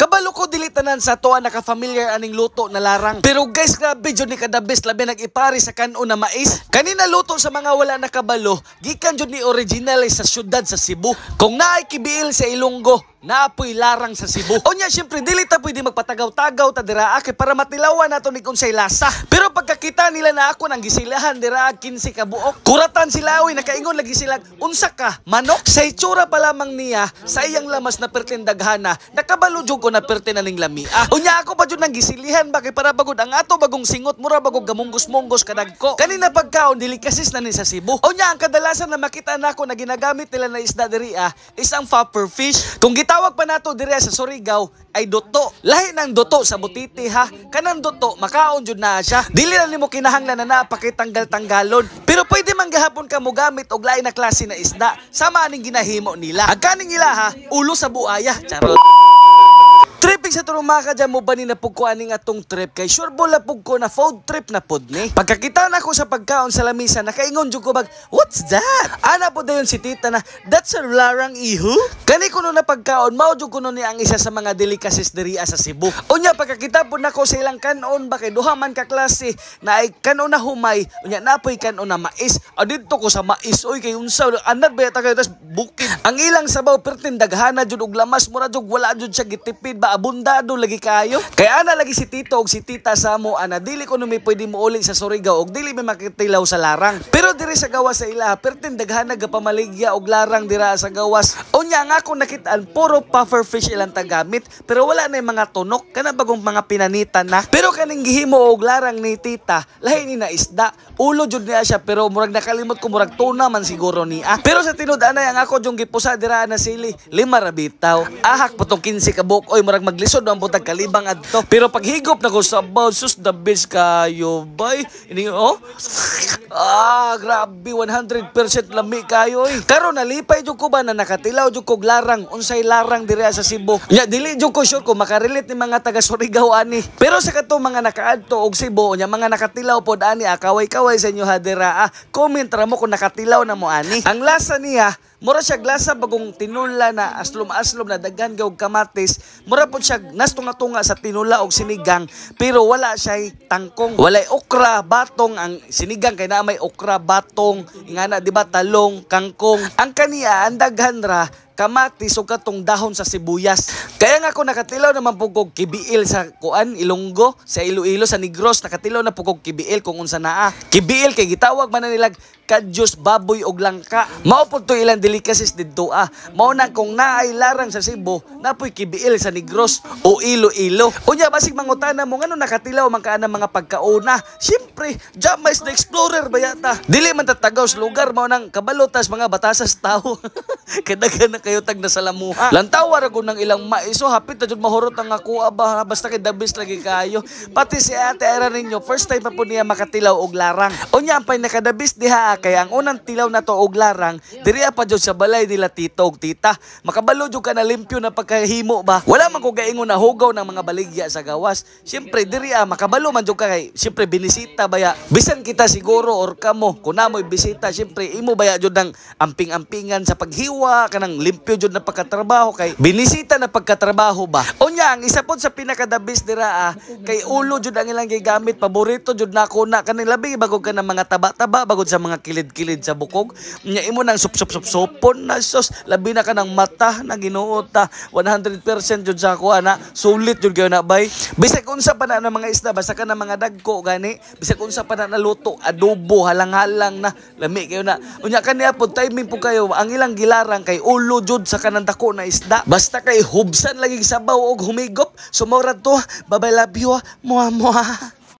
Kabalo ko dili tanan sa tuwa naka-familiar aning luto na larang. Pero guys, grabe jud ni kada best labi nag-ipari sa kanon na mais. Kanina luto sa mga wala nakabalo, gikan jud ni original sa syudad sa Cebu. Kung naay kibiil sa Ilonggo, naapoy larang sa Cebu. Unya syempre dili ta pwede magpatagaw-tagaw ta dira kay para matilawan nato ni unsay lasa. Pero pagkakita nila na ako nang gisilahan dira 15 ka buok, kuratan sila oy nakaingon lagi sila unsa ka manok. Sa itsura pa lamang niya sa iyang lamas na pertin daghana, nakabalo jud ko na pertin aning lamia. Unya ako pa jud nang gisilihan ba kay para bagod ang ato bagong singot mura bagog gamunggos-munggos kadagko. Kanina pagkaon delikasis na ni sa Cebu. Unya ang kadalasan na makita nako na ginagamit nila na isda diri is ang puffer fish. Kung tawag pa nato dire sa Surigao ay doto. Lahi ng doto sa butiti ha. Kanang doto makaon jud na siya. Dili na nimo kinahanglan na napakitanggal-tanggalon. Pero pwede man gahapon ka mo gamit og lain na klase na isda. Sama aning ginahimo nila. Ang kaning ila ha, ulo sa buaya. Charot. Tripping sa turumaka dyan mo ba ni napugkuan ning atong trip kay sure bola pug ko na food trip na pod ni. Pagkakita na ko sa pagkaon sa lamisa nakaingon jud ko bag, what's that? Ana po dayon si tita na, that's a larang iho? Kani kuno na pagkaon mao jud kuno ni ang isa sa mga delicacies diri sa Cebu. Unya pagkakita po nako sa ilang kanon ba kay duha man ka klase na ay kanon na humay, unya napoy kanon na mais. Adito ko sa mais oy kay unsa anad ba ta kay tas bukid. Ang ilang sabaw pertin daghana jud og lamas mura jud wala jud siya gitipid ba abundado lagi kayo. Kaya ana lagi si tito og si tita sa mo ana dili ko mi pwede mo uli sa Surigao og dili mi makitilaw sa larang. Pero diri sa gawas sa ila pertin daghana ga pamaligya og larang dira sa gawas. Unya nga ako nakitaan puro puffer fish ilang tagamit pero wala na mga tunok kana bagong mga pinanitan na. Pero kaning gihimo og larang ni tita lahi ni na isda. Ulo jud niya siya pero murag nakalimot ko murag tuna man siguro niya. Pero sa tinud-anay ang ako jung gipusa dira na sili 5 ra bitaw. Ahak potong 15 ka buok oy murag maglisod ang butag kalibang adto. Pero paghigop na ko sa sus the best kayo bay. Ini grabe 100% lami kayo oy. Karon nalipay jud ko ba na nakatilaw jud ko larang unsay larang diri sa Cebu. Nya dili jud ko sure ko makarelate ni mga taga Surigao ani. Pero sa kato mga nakaadto og Cebu nya mga nakatilaw pod ani kaway-kaway sa inyo ha dira comment ra mo kung nakatilaw na mo ani. Ang lasa niya mura siya glasa bagong tinula na aslom-aslom na daghan og kamatis. Mura po siya nastunga-tunga sa tinula og sinigang pero wala siya tangkong. Walay okra, batong ang sinigang kay na may okra, batong, ingana di ba talong, kangkong. Ang kaniya ang daghan ra kamatis o katong dahon sa sibuyas. Kaya nga ako nakatilaw naman po kog kibiil sa kuan Ilonggo, sa Iloilo, sa Negros, nakatilaw na po kog kibiil kung unsa naa. Kibiil kay gitawag man na nilag kadyos, baboy og langka. Mao po to ilang delicacies didto Mao na kung naay larang sa Cebu, napoy kibiil sa Negros o Iloilo. Unya basig mangutana mo ngano nakatilaw man ka mga pagkauna. Syempre, Jamais the Explorer bayata. Dili man tatagaw sa lugar mao nang kabalotas mga batasas tao. Kadagan na kayo tag na salamuha. Lantawar ako ng ilang maiso hapit na jud mahurot ang ako aba basta kay the best lagi kayo. Pati si ate era ninyo first time pa po niya makatilaw og larang. Unya ang pay nakadabis diha kaya ang unang tilaw na to og larang diri pa jud sa balay nila tito og tita. Makabalo jud ka na limpyo na pagkahimo ba. Wala man ko gaingon na hugaw ng mga baligya sa gawas. Syempre diri makabalo man jud ka kay syempre binisita baya. Bisan kita siguro or kamo kun namoy bisita syempre imo baya jud ang amping-ampingan sa paghiwa kanang limpyo jud na pagkatrabaho kay binisita na pagkatrabaho ba. Unya ang isa pod sa pinakadabis dira kay ulo jud ang ilang gigamit paborito jud nako na kaning labi bagog ka ng mga taba-taba bagod sa mga kilid-kilid sa bukog. Nya imo nang sup-sup-supon na sos labi na ka ng mata na ginuota 100% jud sa ako ana sulit jud gyud na bay. Bisag unsa pa na ng mga isda basta ka ng mga dagko gani bisag unsa pa na luto adobo halang-halang na lami kayo na. Unya kaniya pod timing po kayo ang ilang gilarang kay ulo jud sa kanang dako na isda. Basta kay hubsan lagi sabaw og humigop. Sumurad to. Bye bye love you. Muha muha.